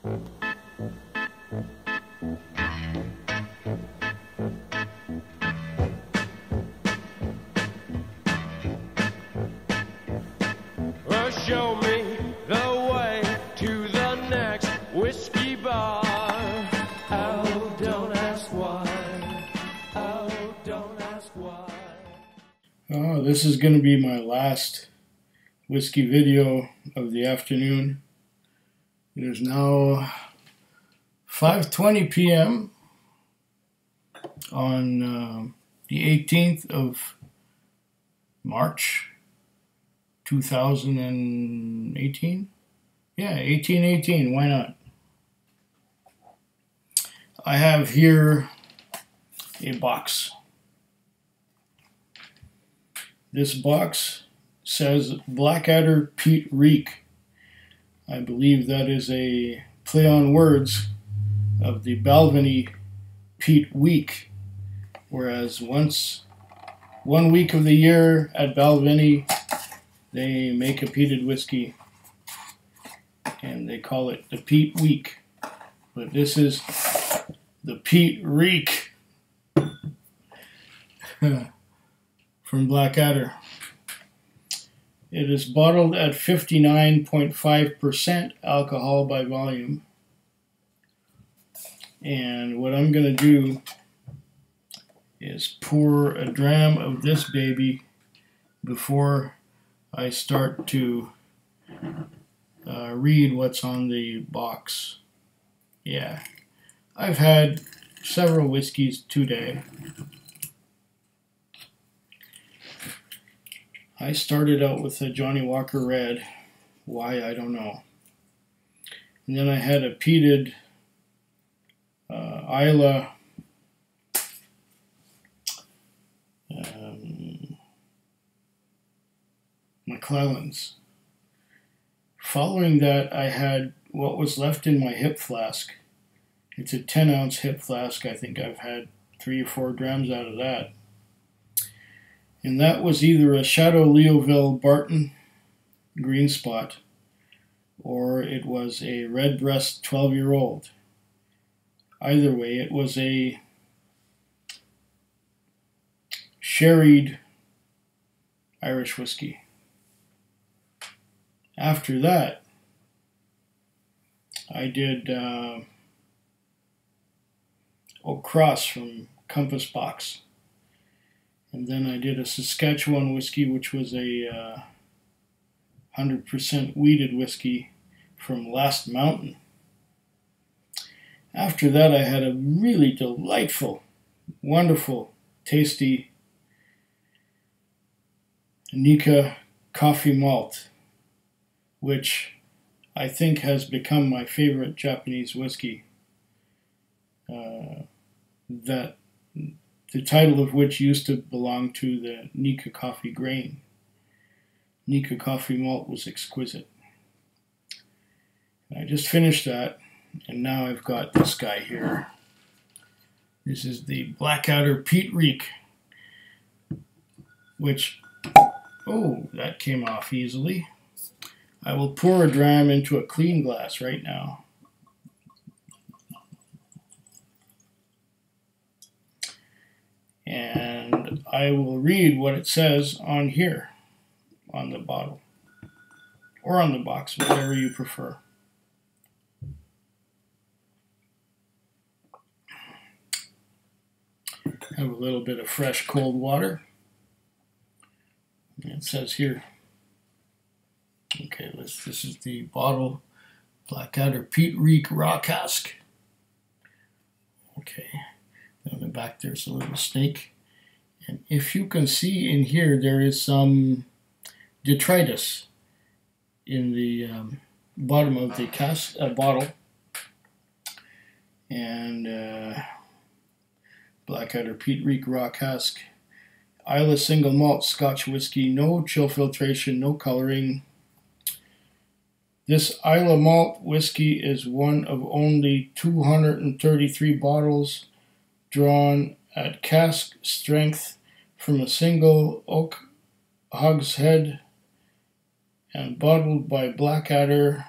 Well, show me the way to the next whiskey bar. Oh, don't ask why. Oh, don't ask why. Oh, this is going to be my last whiskey video of the afternoon. It is now 5:20 p.m. on the 18th of March 2018. Yeah, 1818, why not? I have here a box. This box says Blackadder Peat Reek. I believe that is a play on words of the Balvenie Peat Week, whereas one week of the year at Balvenie they make a peated whiskey and they call it the Peat Week, but this is the Peat Reek from Blackadder. It is bottled at 59.5% alcohol by volume. And what I'm going to do is pour a dram of this baby before I start to read what's on the box. Yeah, I've had several whiskeys today. I started out with a Johnny Walker Red. Why, I don't know. And then I had a peated Islay McClellan's. Following that, I had what was left in my hip flask. It's a 10-ounce hip flask. I think I've had 3 or 4 drams out of that. And that was either a Chateau Leoville Barton Green Spot, or it was a Redbreast 12-year-old. Either way, it was a sherried Irish whiskey. After that, I did Oak Cross from Compass Box. And then I did a Saskatchewan whiskey, which was a 100% wheated whiskey from Last Mountain. After that, I had a really delightful, wonderful, tasty Nikka coffee malt, which I think has become my favorite Japanese whiskey. That the title of which used to belong to the Nikka coffee grain. Nikka coffee malt was exquisite. I just finished that, and now I've got this guy here. This is the Blackadder Peat Reek, which, oh, that came off easily. I will pour a dram into a clean glass right now. And I will read what it says on here, on the bottle, or on the box, whatever you prefer. Have a little bit of fresh cold water. And it says here, okay, this is the bottle, Blackadder Peat Reek raw cask. Okay. On the back there's a little snake, and if you can see in here, there is some detritus in the bottom of the bottle. And Blackadder Peat Reek raw cask, Islay single malt Scotch whisky, no chill filtration, no coloring. This Islay malt whiskey is one of only 233 bottles drawn at cask strength from a single oak hogshead and bottled by Blackadder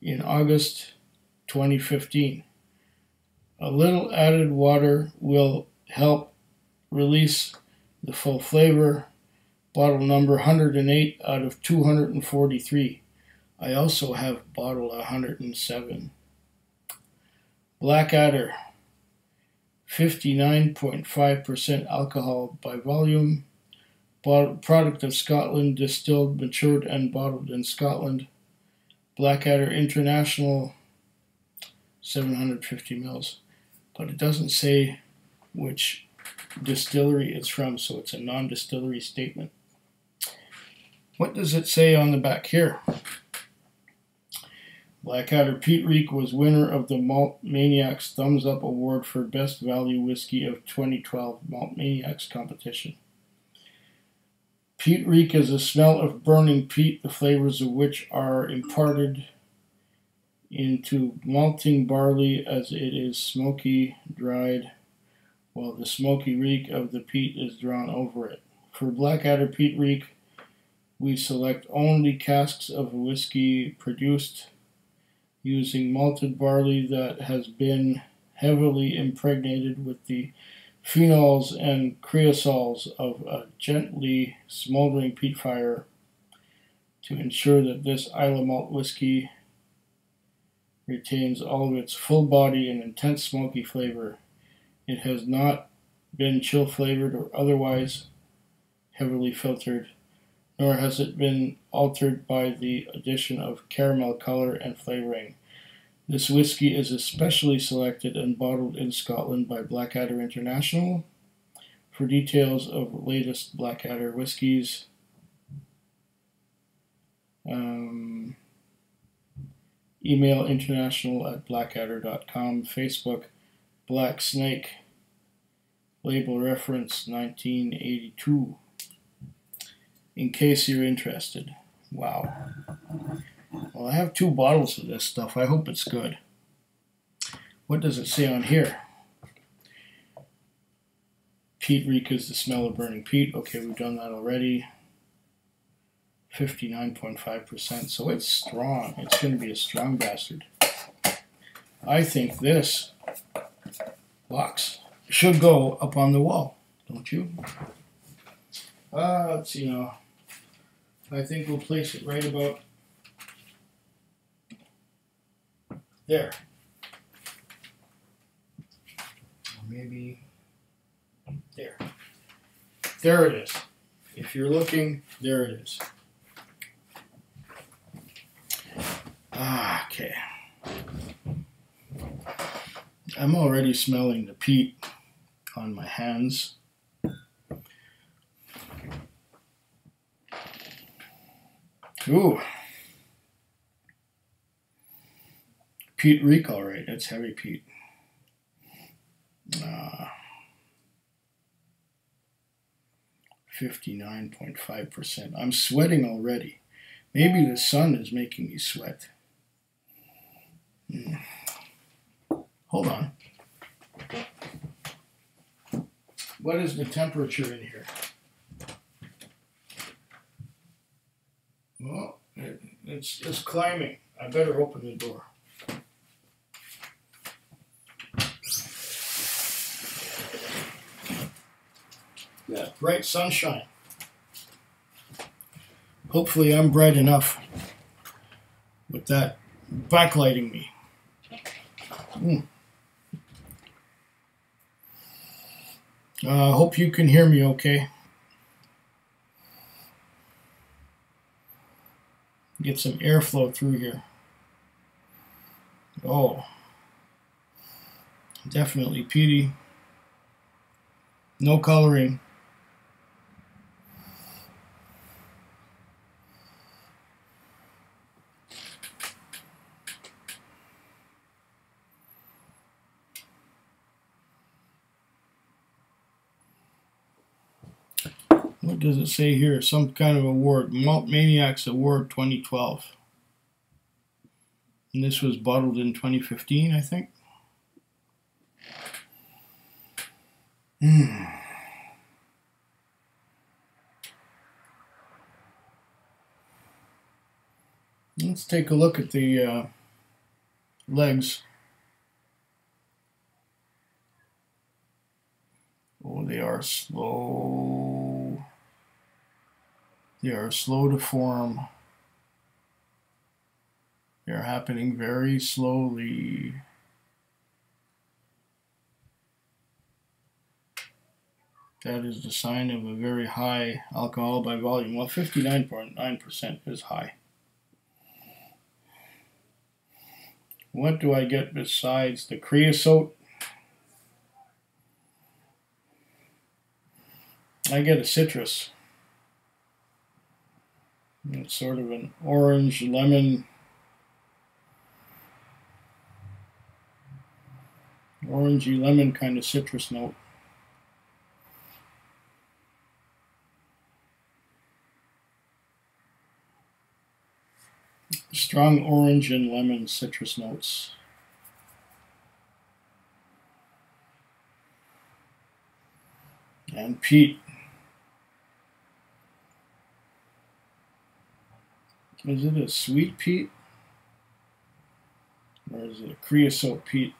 in August 2015. A little added water will help release the full flavor. Bottle number 108 out of 243. I also have bottle 107. Blackadder, 59.5% alcohol by volume. Product of Scotland, distilled, matured, and bottled in Scotland. Blackadder International, 750 mils. But it doesn't say which distillery it's from, so it's a non-distillery statement. What does it say on the back here? Blackadder Peat Reek was winner of the Malt Maniacs Thumbs Up Award for Best Value Whiskey of 2012 Malt Maniacs competition. Peat Reek is a smell of burning peat, the flavors of which are imparted into malting barley as it is smoky dried, while the smoky reek of the peat is drawn over it. For Blackadder Peat Reek, we select only casks of whiskey produced using malted barley that has been heavily impregnated with the phenols and creosols of a gently smoldering peat fire to ensure that this Islay malt whiskey retains all of its full body and intense smoky flavor. It has not been chill flavored or otherwise heavily filtered, nor has it been altered by the addition of caramel color and flavoring. This whiskey is especially selected and bottled in Scotland by Blackadder International. For details of latest Blackadder whiskies, email international@blackadder.com, Facebook, Black Snake, label reference 1982. In case you're interested. Wow. Well, I have 2 bottles of this stuff. I hope it's good. What does it say on here? Peat Reek is the smell of burning peat. Okay, we've done that already. 59.5%. So it's strong. It's going to be a strong bastard. I think this box should go up on the wall. Don't you? Let's see now. I think we'll place it right about there. Maybe there. There it is. If you're looking, there it is. Okay. I'm already smelling the peat on my hands. Ooh. Peat Reek, all right. That's heavy peat. 59.5%. I'm sweating already. Maybe the sun is making me sweat. Hold on. What is the temperature in here? Well, it's just climbing. I better open the door. Yeah, bright sunshine. Hopefully I'm bright enough with that backlighting me. Hope you can hear me okay. Get some airflow through here. Oh, definitely peaty. No coloring. What does it say here? Some kind of award. Malt Maniacs Award 2012. And this was bottled in 2015, I think. Let's take a look at the legs. Oh, they are slow. They are slow to form. They are happening very slowly. That is the sign of a very high alcohol by volume. Well, 59.9% is high. What do I get besides the creosote? I get a citrus. It's sort of an orange, lemon, orangey lemon kind of citrus note. Strong orange and lemon citrus notes. And peat. Is it a sweet peat? Or is it a creosote peat?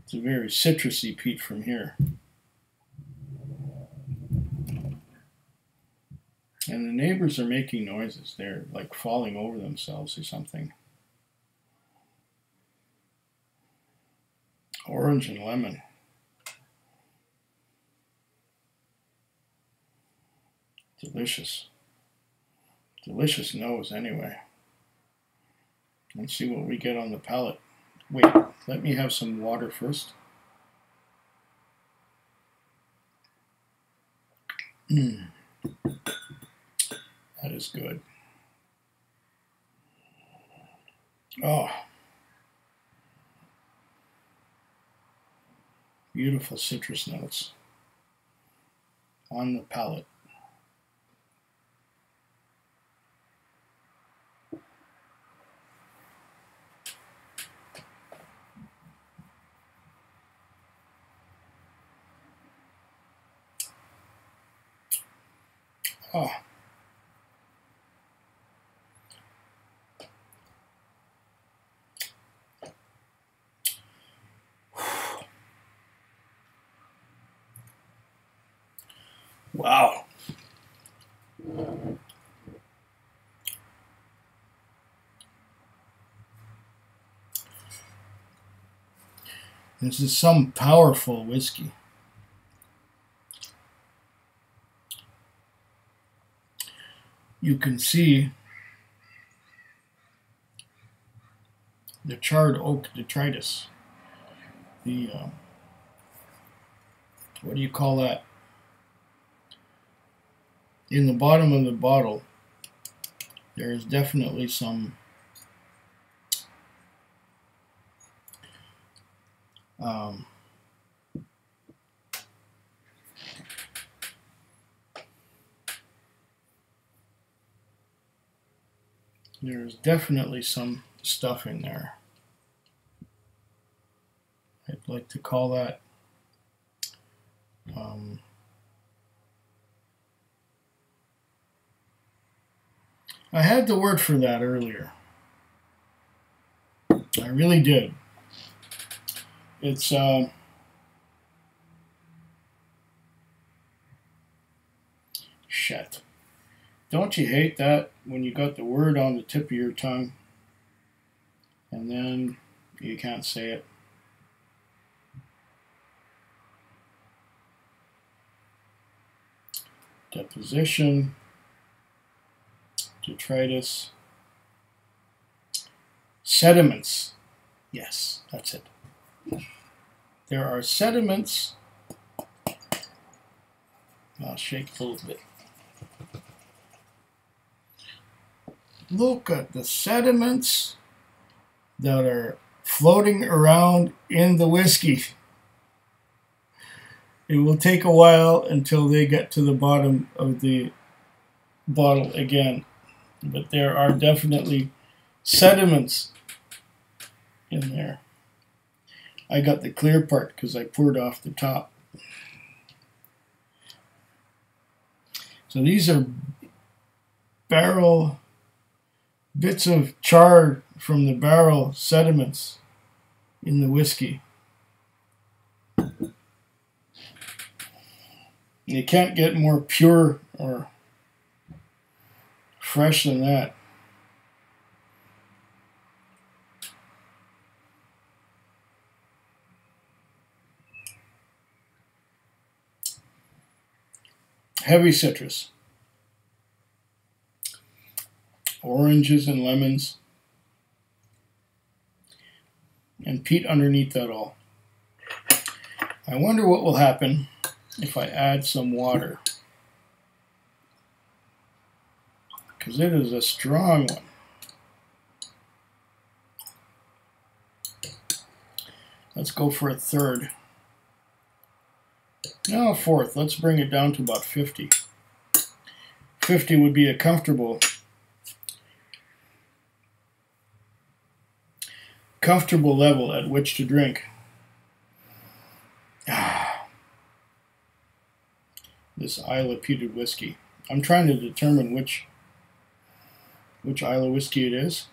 It's a very citrusy peat from here. And the neighbors are making noises. They're like falling over themselves or something. Orange and lemon. Delicious. Delicious nose anyway. Let's see what we get on the palate. Wait, let me have some water first. That is good. Oh. Beautiful citrus notes on the palate. Oh. Wow. This is some powerful whiskey. You can see the charred oak detritus. The, what do you call that? In the bottom of the bottle, there is definitely some there's definitely some stuff in there. I'd like to call that I had the word for that earlier. I really did. It's shit. Don't you hate that when you got the word on the tip of your tongue and then you can't say it? Deposition, detritus, sediments. Yes, that's it. There are sediments. I'll shake a little bit. Look at the sediments that are floating around in the whiskey. It will take a while until they get to the bottom of the bottle again. But there are definitely sediments in there. I got the clear part because I poured off the top. So these are barrel, bits of char from the barrel sediments in the whiskey. You can't get more pure or fresh than that. Heavy citrus. Oranges and lemons. And peat underneath that all. I wonder what will happen if I add some water. Because it is a strong one. Let's go for a third. No, a fourth. Let's bring it down to about 50. 50 would be a comfortable level at which to drink. This Islay peated whiskey. I'm trying to determine which Islay whiskey it is.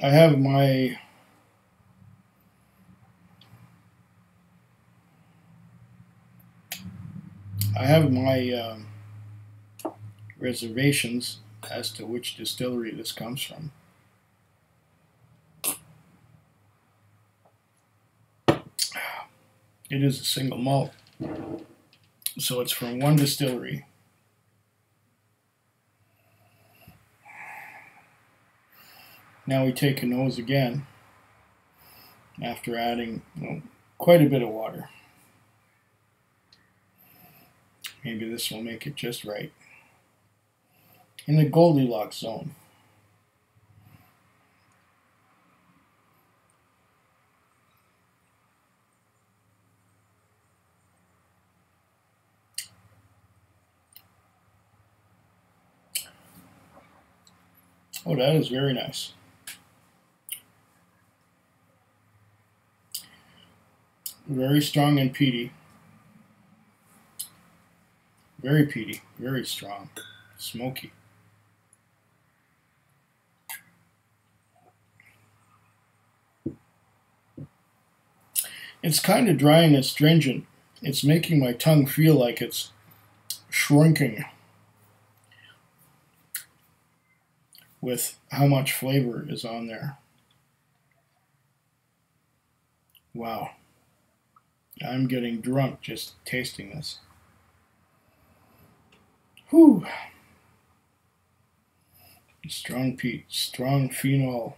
I have my reservations as to which distillery this comes from. It is a single malt, so it's from one distillery. Now we take a nose again after adding quite a bit of water. Maybe this will make it just right. In the Goldilocks zone. Oh, that is very nice. Very strong and peaty. Very peaty, very strong, smoky. It's kind of dry and astringent. It's making my tongue feel like it's shrinking with how much flavor is on there. Wow. I'm getting drunk just tasting this. Whew. Strong peat, strong phenol.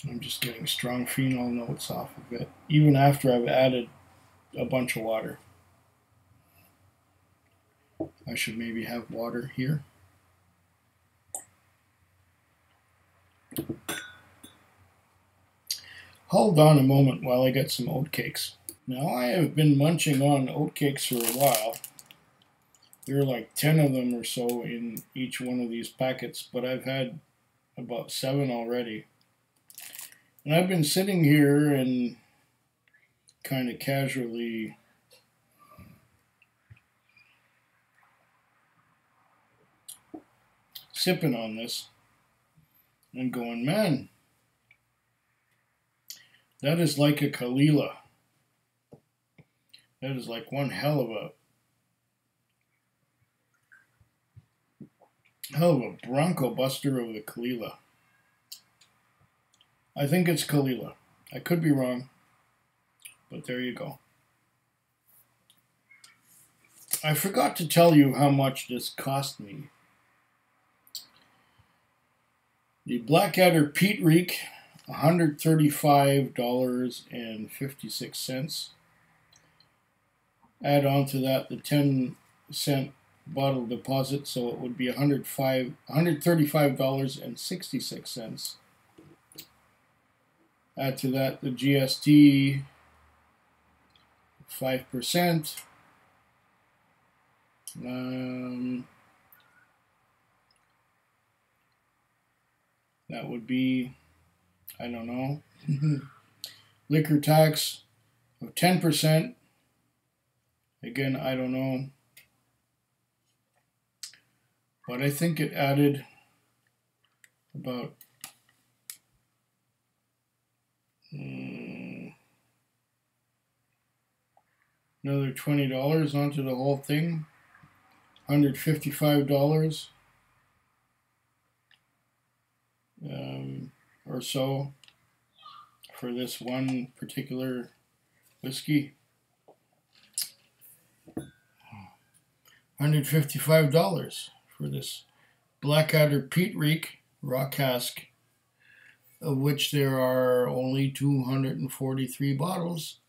I'm just getting strong phenol notes off of it, even after I've added a bunch of water. I should maybe have water here. Hold on a moment while I get some oatcakes. Now I have been munching on oatcakes for a while. There are like 10 of them or so in each one of these packets, but I've had about 7 already. And I've been sitting here and kind of casually sipping on this and going, man, that is like a Kalila. That is like one hell of a bronco buster of the Kalila. I think it's Kalila. I could be wrong, but there you go. I forgot to tell you how much this cost me. The Blackadder Peat Reek, $135.56. Add on to that the 10-cent bottle deposit, so it would be $135.66. Add to that the GST, 5%. That would be, I don't know, liquor tax, of 10%. Again, I don't know. But I think it added about another $20 onto the whole thing. $155 or so for this one particular whiskey. $155 for this Blackadder Peat Reek raw cask, of which there are only 243 bottles,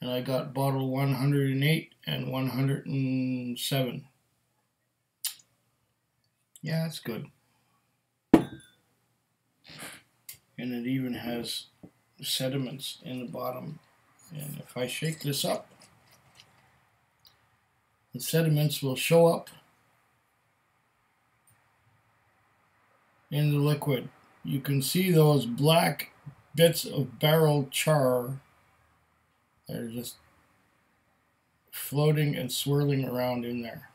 and I got bottle 108 and 107. Yeah, it's good. And it even has sediments in the bottom. And if I shake this up, the sediments will show up in the liquid. You can see those black bits of barrel char that are just floating and swirling around in there.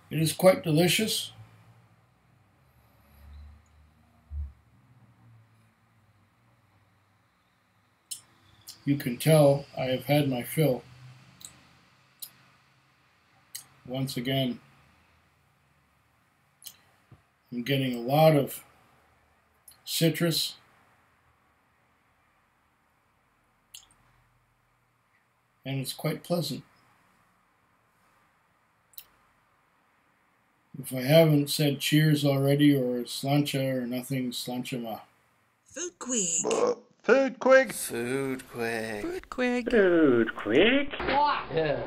It is quite delicious. You can tell I have had my fill. Once again, I'm getting a lot of citrus. And it's quite pleasant. If I haven't said cheers already, or slancha or nothing, slancha ma. Food quig. Food quig. Food quig. Food quig. Food quick. Yeah.